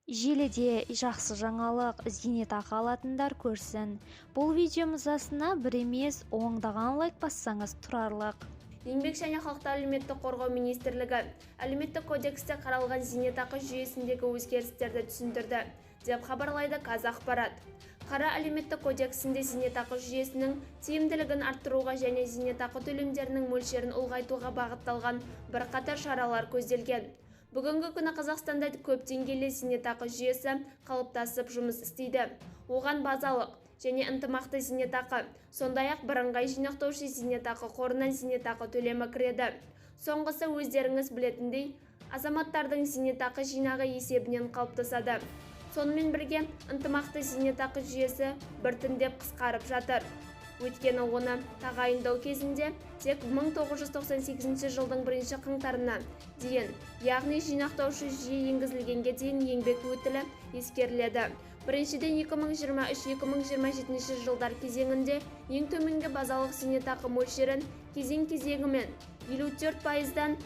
Желіде жақсы жаңалық зейнетақы алатындар көрсін. Бұл видеомыз астына бір емес ондаған лайк бассаңыз тұрарлық. Еңбек және халықты әлеуметтік қорғау министрлігі әлеуметтік кодексте қаралған зейнетақы жүйесіндегі өзгерістерді түсіндірді, деп хабарлайды Қазақпарат. Қара әлеуметтік кодексінде зейнетақы жүйесінің тиімділігін арттыруға және зейнетақы төлемдерінің мөлшерін ұлғайтуға бағытталған бірқатар шаралар көзделген. Бүгінгі күні Қазақстанда көп деңгейлі зейнетақы жүйесі қалыптасып жұмыс істейді. Оған базалық және ынтымақты зейнетақы, сондай-ақ бірыңғай жинақтаушы зейнетақы қорынан зейнетақы төлемі кіреді. Соңғысы өздеріңіз білетіндей, азаматтардың зейнетақы жинағы есебінен қалыптасады. Сонымен бірге, ынтымақты зейнетақы жүйесі біртіндеп қысқарып жатыр. Өйткені оны тағайындау кезінде тек 1998 жылдың 1 қаңтарына дейін, яғни жинақтаушы жүйе енгізілгенге дейін еңбек өтілі ескеріледі. Біріншіден 2023-2027 жылдар кезеңінде ең төменгі базалық зейнетақы мөлшерін кезең-кезеңімен 54%-дан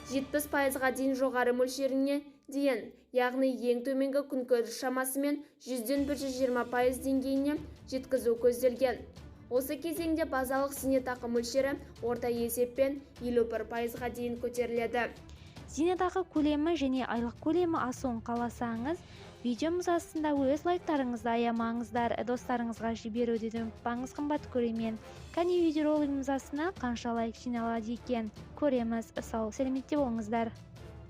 70%-ға дейін жоғары мөлшеріне дейін, яғни ең төменгі күнкөріс шамасымен 100-ден 120% деңгейіне жеткізу көзделген. Осы кезеңде базалық зейнетақы мөлшері орта есеппен 51%-ға дейін көтеріледі. Зейнетақы көлемі және айлық көлемі асуын қаласаңыз, видеомыз астында өз лайктарыңызды аямаңыздар, достарыңызға жіберуді ұмытпаңыз, қымбат көрермен. Кәне видеоролигіміз астына қанша лайк жиналады екен көреміз. Сау, сәлеметте болыңыздар.